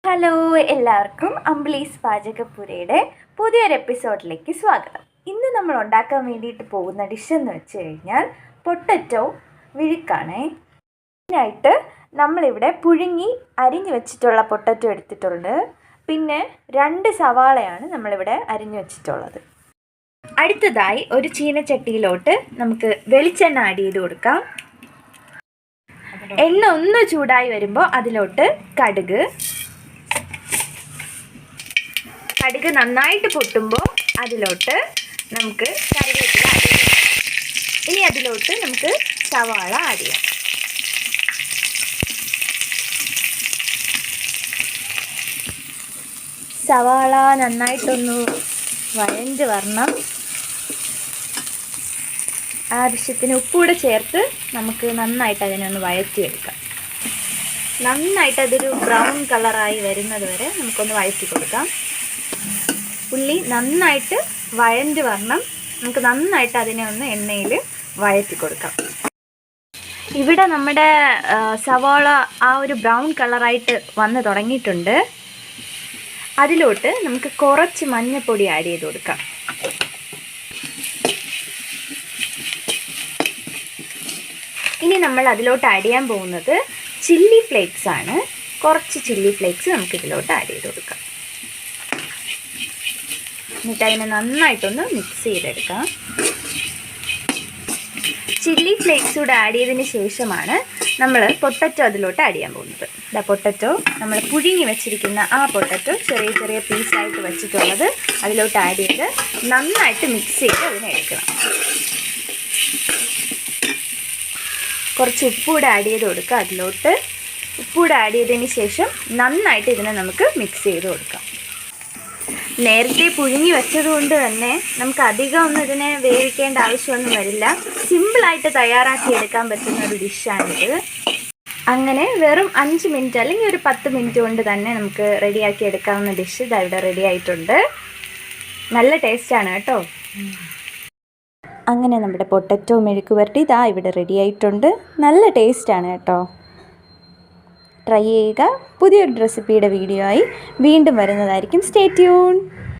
Hello, എല്ലാവർക്കും അമ്പിളീസ് പാചകപ്പുരയുടെ പുതിയൊരു എപ്പിസോഡിലേക്ക് സ്വാഗതം. ഇന്ന് നമ്മൾ ഉണ്ടാക്കാൻ വേണ്ടിയിട്ട് പോകുന്ന ഡിഷ് എന്ന് വെച്ച് കഴിഞ്ഞാൽ പൊട്ടറ്റോ വിഴുക്കാണേ. അതിനായിട്ട് നമ്മളിവിടെ പുഴുങ്ങി അരിഞ്ഞു വെച്ചിട്ടുള്ള പൊട്ടറ്റോ എടുത്തിട്ടുണ്ട്. പിന്നെ 2 സവാളയാണ് നമ്മളിവിടെ അരിഞ്ഞു വെച്ചിട്ടുള്ളത്. അടുത്തതായി ഒരു ചീനച്ചട്ടിയിലോട്ട് നമുക്ക് വെളിച്ചെണ്ണ ആഡ് ചെയ്ത് കൊടുക്കാം. എണ്ണ ഒന്ന് ചൂടായി വരുമ്പോൾ അതിലോട്ട് കടുക് നന്നായിട്ട് പൊട്ടുമ്പോൾ അതിലോട്ട് നമുക്ക് കറിവേപ്പില ആഡ് ചെയ്യാം. ഇനി അതിലോട്ട് നമുക്ക് സവാള ആഡ് ചെയ്യാം. സവാള നന്നായിട്ടൊന്ന് വഴണ്ട് വരണം. ആവശ്യത്തിന് ഉപ്പൂടെ ചേർത്ത് നമുക്ക് നന്നായിട്ട് അതിനൊന്ന് വഴറ്റിയെടുക്കാം. നന്നായിട്ട് അതൊരു ബ്രൗൺ കളറായി വരുന്നത് വരെ നമുക്കൊന്ന് വഴറ്റി കൊടുക്കാം. ഉള്ളി നന്നായിട്ട് വഴണ്ട് വരണം. നമുക്ക് നന്നായിട്ട് അതിനെ ഒന്ന് എണ്ണയിൽ വഴറ്റി കൊടുക്കാം. ഇവിടെ നമ്മുടെ സവാള ആ ഒരു ബ്രൗൺ കളറായിട്ട് വന്ന് തുടങ്ങിയിട്ടുണ്ട്. അതിലോട്ട് നമുക്ക് കുറച്ച് മഞ്ഞൾപ്പൊടി ആഡ് ചെയ്ത് കൊടുക്കാം. ഇനി നമ്മൾ അതിലോട്ട് ആഡ് ചെയ്യാൻ പോകുന്നത് ചില്ലി ഫ്ലേക്സ് ആണ്. കുറച്ച് ചില്ലി ഫ്ലേക്സ് നമുക്ക് ഇതിലോട്ട് ആഡ് ചെയ്ത് കൊടുക്കാം. എന്നിട്ട് അതിനെ നന്നായിട്ടൊന്ന് മിക്സ് ചെയ്തെടുക്കാം. ചില്ലി ഫ്ലേക്സ് കൂടെ ആഡ് ചെയ്തതിന് ശേഷമാണ് നമ്മൾ പൊട്ടറ്റോ അതിലോട്ട് ആഡ് ചെയ്യാൻ പോകുന്നത്. പൊട്ടറ്റോ നമ്മൾ പുഴുങ്ങി വെച്ചിരിക്കുന്ന ആ പൊട്ടറ്റോ ചെറിയ ചെറിയ പീസായിട്ട് വെച്ചിട്ടുള്ളത് അതിലോട്ട് ആഡ് ചെയ്ത് നന്നായിട്ട് മിക്സ് ചെയ്ത് അതിനെ എടുക്കണം. കുറച്ച് ഉപ്പൂടെ ആഡ് ചെയ്ത് കൊടുക്കുക. അതിലോട്ട് ഉപ്പൂടെ ആഡ് ചെയ്തതിന് ശേഷം നന്നായിട്ട് ഇതിനെ നമുക്ക് മിക്സ് ചെയ്ത് കൊടുക്കാം. നേരത്തെ പുഴുങ്ങി വെച്ചതുകൊണ്ട് തന്നെ നമുക്ക് അധികം ഒന്നും ഇതിനെ വേവിക്കേണ്ട ആവശ്യമൊന്നും വരില്ല. സിമ്പിളായിട്ട് തയ്യാറാക്കി എടുക്കാൻ പറ്റുന്ന ഒരു ഡിഷാണിത്. അങ്ങനെ വെറും 5 മിനിറ്റ് അല്ലെങ്കിൽ ഒരു 10 മിനിറ്റ് കൊണ്ട് തന്നെ നമുക്ക് റെഡിയാക്കി എടുക്കാവുന്ന ഡിഷ് ഇതാ ഇവിടെ റെഡി ആയിട്ടുണ്ട്. നല്ല ടേസ്റ്റാണ് കേട്ടോ. അങ്ങനെ നമ്മുടെ പൊട്ടറ്റോ മെഴുക്ക് പുരട്ടി ഇതാ ഇവിടെ റെഡി ആയിട്ടുണ്ട്. നല്ല ടേസ്റ്റാണ് കേട്ടോ. ട്രൈ ചെയ്യുക. പുതിയൊരു റെസിപ്പിയുടെ വീഡിയോ ആയി വീണ്ടും വരുന്നതായിരിക്കും. Stay tune.